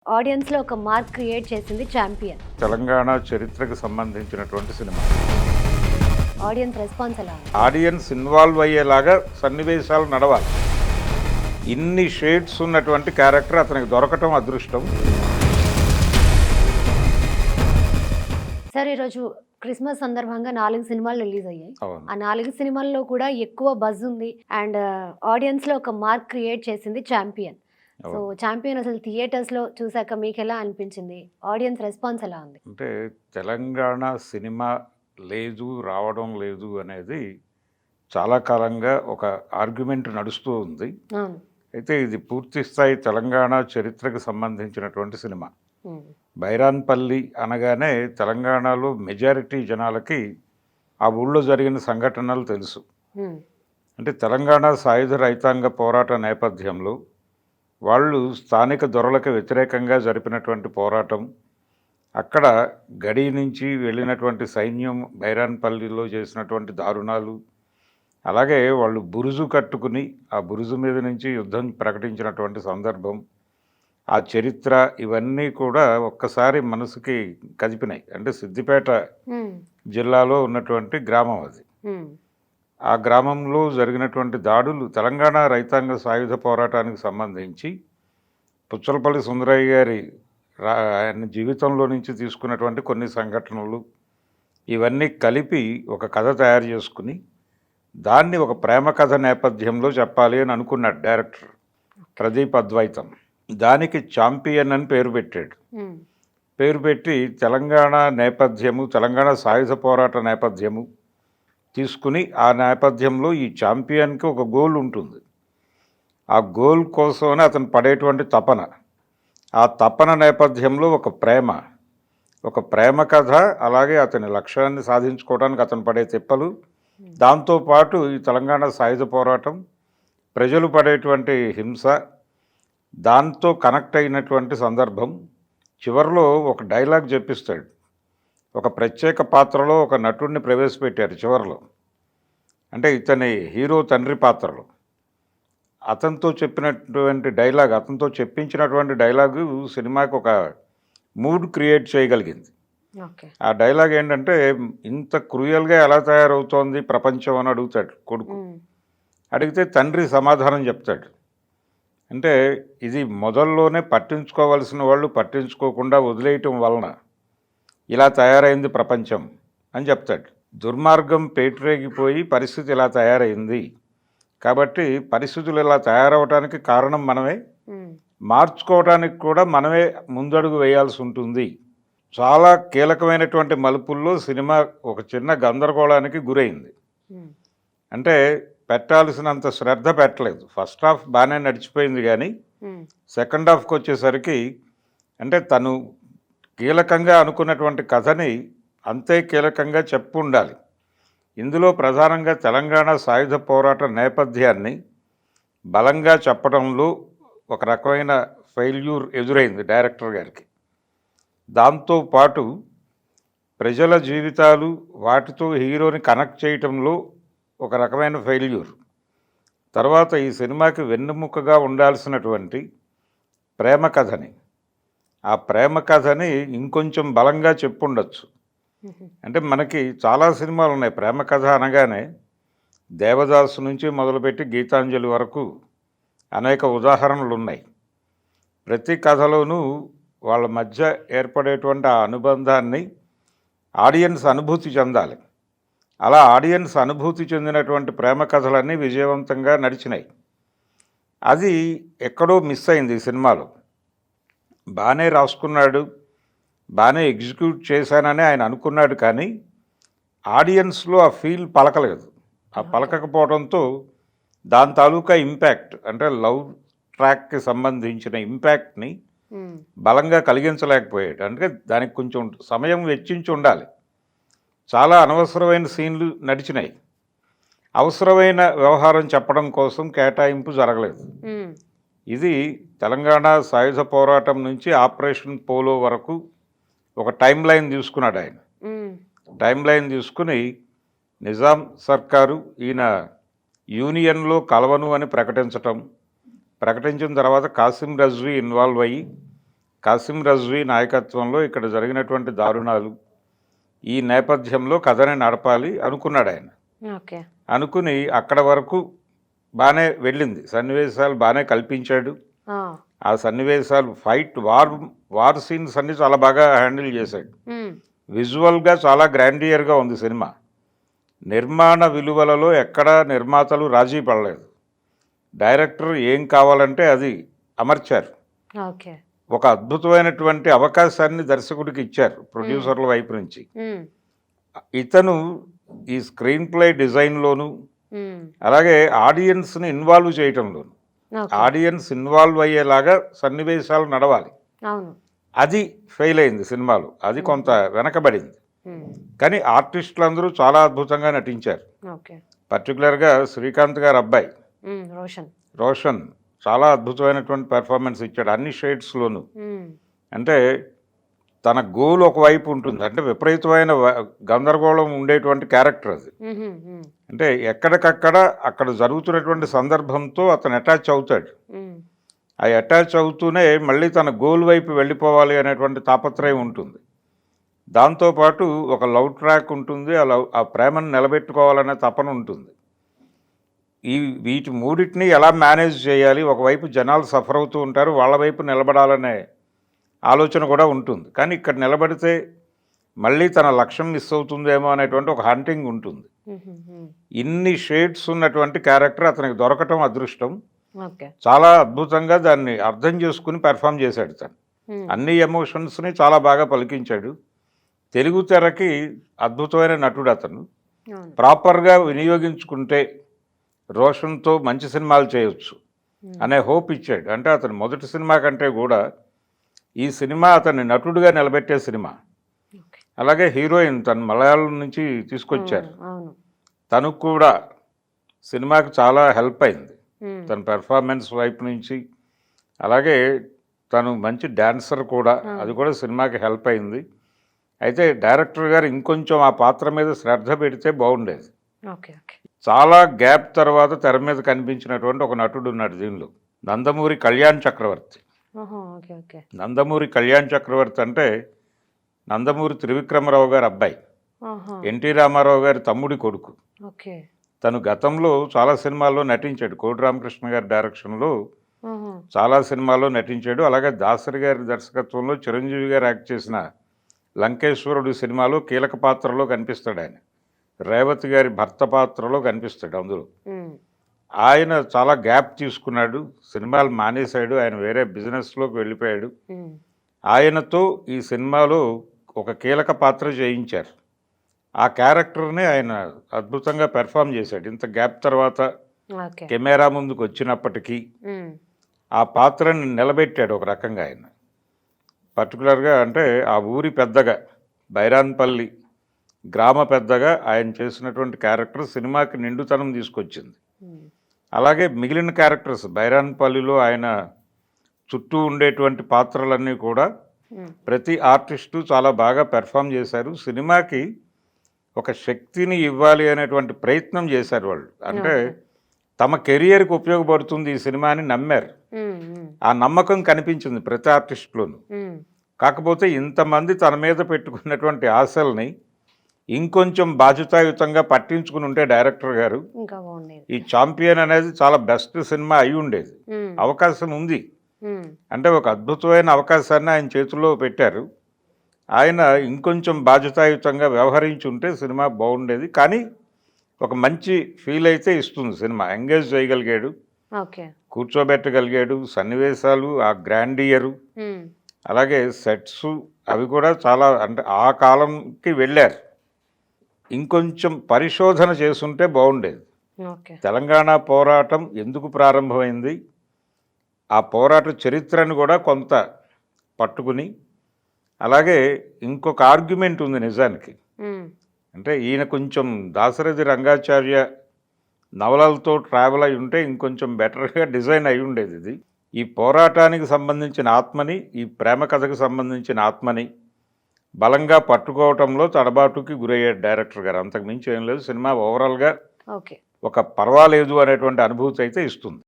ఆడియన్స్‌లో ఒక mark create చేసింది 'champion'. Telangana చరిత్రకు సంబంధించినటువంటి సినిమా. ఆడియన్స్ రెస్పాన్స్ ఎలా ఉంది? ఆడియన్స్ ఇన్వాల్వ్ అయ్యేలాగా సన్నివేశాలు నడవాలి. ఇన్ని షేడ్స్ ఉన్నటువంటి క్యారెక్టర్ అతనికి దొరకటం అదృష్టం. సార్, ఈరోజు క్రిస్మస్ సందర్భంగా 4 సినిమాలు రిలీజ్ అయ్యాయి. అవును. ఆ 4 సినిమాల్లో కూడా ఎక్కువ బజ్ ఉంది అండ్ ఆడియన్స్‌లో ఒక మార్క్ క్రియేట్ చేసింది 'చాంపియన్'. సో 'చాంపియన్' అసలు థియేటర్స్‌లో చూసాక మీకు ఎలా అనిపించింది? ఆడియన్స్ రెస్పాన్స్ ఎలా ఉంది? అంటే తెలంగాణ సినిమా లేదు, రావడం లేదు అనేది చాలా కాలంగా ఒక ఆర్గ్యుమెంట్ నడుస్తూ ఉంది. అవును. అయితే ఇది పూర్తి స్థాయి తెలంగాణ చరిత్రకు సంబంధించినటువంటి సినిమా. ఉమ్. బైరాన్పల్లి అనగానే తెలంగాణలో మెజారిటీ జనాలకి ఆ ఊళ్ళో జరిగిన సంఘటనలు తెలుసు. ఉమ్. అంటే తెలంగాణ సాయుధ రైతాంగ పోరాట నేపథ్యంలో వాళ్ళు స్థానిక దొరలకు వ్యతిరేకంగా జరిపినటువంటి పోరాటం, అక్కడ గడి నుంచి వెళ్ళినటువంటి సైన్యం బైరాన్పల్లిలో చేసినటువంటి దారుణాలు, అలాగే వాళ్ళు బురుజు కట్టుకుని ఆ బురుజు మీద నుంచి యుద్ధం ప్రకటించినటువంటి సందర్భం, ఆ చరిత్ర, ఇవన్నీ కూడా ఒక్కసారి మనసుకి కదిపినాయి. అంటే సిద్దిపేట ఉమ్. జిల్లాలో ఉన్నటువంటి గ్రామం అది. ఉమ్. ఆ గ్రామంలో జరిగినటువంటి దాడులు తెలంగాణ రైతాంగ సాయుధ పోరాటానికి సంబంధించి పుచ్చలపల్లి సుందరయ్య గారి ఆయన జీవితంలో నుంచి తీసుకున్నటువంటి కొన్ని సంఘటనలు, ఇవన్నీ కలిపి ఒక కథ తయారు చేసుకుని దాన్ని ఒక ప్రేమ కథ నేపథ్యంలో చెప్పాలి అని అనుకున్నాడు డైరెక్టర్ ప్రదీప్ అద్వైతం. దానికి ఛాంపియన్ అని పేరు పెట్టాడు. ఉమ్. పేరు పెట్టి తెలంగాణ నేపథ్యము, తెలంగాణ సాయుధ పోరాట నేపథ్యము తీసుకుని ఆ నేపథ్యంలో ఈ ఛాంపియన్కి ఒక గోల్ ఉంటుంది. ఆ గోల్ కోసమని అతను పడేటువంటి తపన, ఆ తపన నేపథ్యంలో ఒక ప్రేమ కథ, అలాగే అతని లక్ష్యాన్ని సాధించుకోవడానికి అతను పడే తిప్పలు, దాంతోపాటు ఈ తెలంగాణ సాయుధ పోరాటం, ప్రజలు పడేటువంటి హింస, దాంతో కనెక్ట్ అయినటువంటి సందర్భం. చివరిలో ఒక డైలాగ్ చెప్పిస్తాడు. ఒక ప్రత్యేక పాత్రలో ఒక నటుడిని ప్రవేశపెట్టారు చివరిలో. అంటే ఇతని హీరో తండ్రి పాత్రలో అతనితో చెప్పినటువంటి డైలాగ్, అతనితో చెప్పించినటువంటి డైలాగు సినిమాకి ఒక మూడ్ క్రియేట్ చేయగలిగింది. ఓకే. ఆ డైలాగ్ ఏంటంటే, ఇంత క్రూయల్గా ఎలా తయారవుతోంది ప్రపంచం అని అడుగుతాడు కొడుకు. ఉమ్. అడిగితే తండ్రి సమాధానం చెప్తాడు. అంటే ఇది మొదల్లోనే పట్టించుకోవాల్సిన వాళ్ళు పట్టించుకోకుండా వదిలేయటం వలన ఇలా తయారైంది ప్రపంచం అని చెప్తాడు. దుర్మార్గం పేటరేగిపోయి పరిస్థితి ఇలా తయారైంది, కాబట్టి పరిస్థితులు ఇలా తయారవడానికి కారణం మనమే, ఉమ్. మార్చుకోవడానికి కూడా మనమే ముందడుగు వేయాల్సి ఉంటుంది. చాలా కీలకమైనటువంటి మలుపుల్లో సినిమా ఒక చిన్న గందరగోళానికి గురైంది. ఉమ్. అంటే పెట్టాల్సినంత శ్రద్ధ పెట్టలేదు. ఫస్ట్ హాఫ్ బాగానే నడిచిపోయింది, కానీ ఉమ్. సెకండ్ హాఫ్కి వచ్చేసరికి అంటే తను కీలకంగా అనుకున్నటువంటి కథని అంతే కీలకంగా చెప్పు ఉండాలి. ఇందులో ప్రధానంగా తెలంగాణ సాయుధ పోరాట నేపథ్యాన్ని బలంగా చెప్పడంలో ఒక రకమైన ఫెయిల్యూర్ ఎదురైంది డైరెక్టర్ గారికి. దాంతోపాటు ప్రజల జీవితాలు, వాటితో హీరోని కనెక్ట్ చేయటంలో ఒక రకమైన ఫెయిల్యూర్. తర్వాత ఈ సినిమాకి వెన్నెముకగా ఉండాల్సినటువంటి ప్రేమ కథని, ఆ ప్రేమ కథని ఇంకొంచెం బలంగా చెప్పుండొచ్చు. అంటే మనకి చాలా సినిమాలు ఉన్నాయి ప్రేమ కథ అనగానే, దేవదాసు నుంచి మొదలుపెట్టి గీతాంజలి వరకు అనేక ఉదాహరణలు ఉన్నాయి. ప్రతి కథలోనూ వాళ్ళ మధ్య ఏర్పడేటువంటి ఆ అనుబంధాన్ని ఆడియన్స్ అనుభూతి చెందాలి. అలా ఆడియన్స్ అనుభూతి చెందినటువంటి ప్రేమ కథలన్నీ విజయవంతంగా నడిచినాయి. అది ఎక్కడో మిస్ అయింది ఈ సినిమాలో. బాగానే రాసుకున్నాడు, బాగానే ఎగ్జిక్యూట్ చేశానని ఆయన అనుకున్నాడు, కానీ ఆడియన్స్లో ఆ ఫీల్ పలకలేదు. ఆ పలకకపోవడంతో దాని తాలూకా ఇంపాక్ట్, అంటే లవ్ ట్రాక్కి సంబంధించిన ఇంపాక్ట్ని బలంగా కలిగించలేకపోయాడు. అంటే దానికి కొంచెం సమయం వెచ్చించి ఉండాలి. చాలా అనవసరమైన సీన్లు నడిచినాయి. అవసరమైన వ్యవహారం చెప్పడం కోసం కేటాయింపు జరగలేదు. ఇది తెలంగాణ సాయుధ పోరాటం నుంచి ఆపరేషన్ పోలో వరకు ఒక టైం లైన్ తీసుకున్నాడు ఆయన. టైం లైన్ తీసుకుని నిజాం సర్కారు ఈయన యూనియన్లో కలవను అని ప్రకటించటం, ప్రకటించిన తర్వాత కాసిం రజ్వీ ఇన్వాల్వ్ అయ్యి కాసిం రజ్వీ నాయకత్వంలో ఇక్కడ జరిగినటువంటి దారుణాలు ఈ నేపథ్యంలో కథని నడపాలి అనుకున్నాడు ఆయన. ఓకే. అనుకుని అక్కడ వరకు బాగానే వెళ్ళింది, సన్నివేశాలు బాగానే కల్పించాడు. ఆ. ఆ సన్నివేశాలు వార్ సీన్స్ అన్ని చాలా బాగా హ్యాండిల్ చేశాడు. విజువల్గా చాలా గ్రాండియర్గా ఉంది సినిమా. నిర్మాణ విలువలలో ఎక్కడా నిర్మాతలు రాజీ పడలేదు. డైరెక్టర్ ఏం కావాలంటే అది అమర్చారు. ఓకే. ఒక అద్భుతమైనటువంటి అవకాశాన్ని దర్శకుడికి ఇచ్చారు ప్రొడ్యూసర్ల వైపు నుంచి. ఇతను ఈ స్క్రీన్ ప్లే డిజైన్లోను అలాగే ఆడియన్స్ని ఇన్వాల్వ్ చేయటంలోను, ఆడియన్స్ ఇన్వాల్వ్ అయ్యేలాగా సన్నివేశాలు నడవాలి. అవును. అది ఫెయిల్ అయింది సినిమాలో, అది కొంత వెనకబడింది. కానీ ఆర్టిస్టులందరూ చాలా అద్భుతంగా నటించారు. ఓకే. పర్టికులర్గా శ్రీకాంత్ గారి అబ్బాయి రోషన్ చాలా అద్భుతమైనటువంటి పెర్ఫార్మెన్స్ ఇచ్చాడు అన్ని షేడ్స్లోనూ. అంటే తన గోల్ ఒకవైపు ఉంటుంది, అంటే విపరీతమైన గందరగోళం ఉండేటువంటి క్యారెక్టర్ అది. అంటే ఎక్కడికక్కడ అక్కడ జరుగుతున్నటువంటి సందర్భంతో అతను అటాచ్ అవుతాడు. ఆ అటాచ్ అవుతూనే మళ్ళీ తన గోల్ వైపు వెళ్ళిపోవాలి అనేటువంటి తాపత్రయం ఉంటుంది. దాంతోపాటు ఒక లవ్ ట్రాక్ ఉంటుంది, ఆ ప్రేమను నిలబెట్టుకోవాలనే తపన ఉంటుంది. వీటి మూడింటిని ఎలా మేనేజ్ చేయాలి, ఒకవైపు జనాలు సఫర్ అవుతూ ఉంటారు, వాళ్ళ వైపు నిలబడాలనే ఆలోచన కూడా ఉంటుంది. కానీ ఇక్కడ నిలబడితే మళ్ళీ తన లక్ష్యం మిస్ అవుతుందేమో అనేటువంటి ఒక హంటింగ్ ఉంటుంది. ఇన్ని షేడ్స్ ఉన్నటువంటి క్యారెక్టర్ అతనికి దొరకటం అదృష్టం. చాలా అద్భుతంగా దాన్ని అర్థం చేసుకుని పెర్ఫామ్ చేశాడు తను. అన్ని ఎమోషన్స్ని చాలా బాగా పలికించాడు. తెలుగు తెరకి అద్భుతమైన నటుడు అతను. ప్రాపర్గా వినియోగించుకుంటే రోషన్తో మంచి సినిమాలు చేయొచ్చు అనే హోప్ ఇచ్చాడు. అంటే అతని మొదటి సినిమా కంటే కూడా ఈ సినిమా అతన్ని నటుడుగా నిలబెట్టే సినిమా. అలాగే హీరోయిన్ తను మలయాళం నుంచి తీసుకొచ్చారు, తను కూడా సినిమాకి చాలా హెల్ప్ అయింది తన పెర్ఫార్మెన్స్ వైపు నుంచి. అలాగే తను మంచి డాన్సర్ కూడా, అది కూడా సినిమాకి హెల్ప్ అయింది. అయితే డైరెక్టర్ గారు ఇంకొంచెం ఆ పాత్ర మీద శ్రద్ధ పెడితే బాగుండేది. చాలా గ్యాప్ తర్వాత తెర మీద కనిపించినటువంటి ఒక నటుడు ఉన్నాడు దీనిలో, నందమూరి కళ్యాణ్ చక్రవర్తి. నందమూరి కళ్యాణ్ చక్రవర్తి అంటే నందమూరి త్రివిక్రమరావు గారి అబ్బాయి, ఎన్టీ రామారావు గారి తమ్ముడి కొడుకు. తను గతంలో చాలా సినిమాల్లో నటించాడు, కోటి రామకృష్ణ గారి డైరెక్షన్లో చాలా సినిమాల్లో నటించాడు. అలాగే దాసరి గారి దర్శకత్వంలో చిరంజీవి గారు యాక్ట్ చేసిన లంకేశ్వరుడు సినిమాలో కీలక పాత్రలో కనిపిస్తాడు ఆయన, రేవతి గారి భర్త పాత్రలో కనిపిస్తాడు అందులో. ఆయన చాలా గ్యాప్ తీసుకున్నాడు, సినిమాలు మానేశాడు, ఆయన వేరే బిజినెస్లోకి వెళ్ళిపోయాడు. ఆయనతో ఈ సినిమాలో ఒక కీలక పాత్ర చేయించారు. ఆ క్యారెక్టర్ని ఆయన అద్భుతంగా పెర్ఫామ్ చేశాడు. ఇంత గ్యాప్ తర్వాత కెమెరా ముందుకు వచ్చినప్పటికీ ఆ పాత్రని నిలబెట్టాడు ఒక రకంగా ఆయన. పర్టికులర్గా అంటే ఆ ఊరి పెద్దగా, బైరాన్పల్లి గ్రామ పెద్దగా ఆయన చేసినటువంటి క్యారెక్టర్ సినిమాకి నిండుతనం తీసుకొచ్చింది. అలాగే మిగిలిన క్యారెక్టర్స్ బైరాన్పల్లిలో ఆయన చుట్టూ ఉండేటువంటి పాత్రలన్నీ కూడా ప్రతి ఆర్టిస్టు చాలా బాగా పెర్ఫామ్ చేశారు. సినిమాకి ఒక శక్తిని ఇవ్వాలి అనేటువంటి ప్రయత్నం చేశారు వాళ్ళు. అంటే తమ కెరియర్కి ఉపయోగపడుతుంది ఈ సినిమా అని నమ్మారు. ఆ నమ్మకం కనిపించింది ప్రతి ఆర్టిస్టులోనూ. కాకపోతే ఇంతమంది తన మీద పెట్టుకున్నటువంటి ఆశల్ని ఇంకొంచెం బాధ్యతాయుతంగా పట్టించుకుని ఉంటే డైరెక్టర్ గారు ఈ ఛాంపియన్ అనేది చాలా బెస్ట్ సినిమా అయి ఉండేది. అవకాశం ఉంది, అంటే ఒక అద్భుతమైన అవకాశాన్ని ఆయన చేతుల్లో పెట్టారు. ఆయన ఇంకొంచెం బాధ్యతాయుతంగా వ్యవహరించి ఉంటే సినిమా బాగుండేది. కానీ ఒక మంచి ఫీల్ అయితే ఇస్తుంది సినిమా. ఎంగేజ్ చేయగలిగాడు, కూర్చోబెట్టగలిగాడు, సన్నివేశాలు, ఆ గ్రాండియరు, అలాగే సెట్స్ అవి కూడా చాలా, అంటే ఆ కాలంకి వెళ్ళారు. ఇంకొంచెం పరిశోధన చేసుంటే బాగుండేది. తెలంగాణ పోరాటం ఎందుకు ప్రారంభమైంది, ఆ పోరాట చరిత్రను కూడా కొంత పట్టుకుని, అలాగే ఇంకొక ఆర్గ్యుమెంట్ ఉంది నిజానికి. అంటే ఈయన కొంచెం దాశరథి రంగాచార్య నవలలతో ట్రావెల్ అయి ఉంటే ఇంకొంచెం బెటర్గా డిజైన్ అయి ఉండేది ఇది. ఈ పోరాటానికి సంబంధించిన ఆత్మని, ఈ ప్రేమ కథకు సంబంధించిన ఆత్మని బలంగా పట్టుకోవటంలో తడబాటుకి గురయ్యాడు డైరెక్టర్ గారు. అంతకు మించి ఏం లేదు. సినిమా ఓవరాల్గా ఒక పర్వాలేదు అనేటువంటి అనుభూతి అయితే ఇస్తుంది.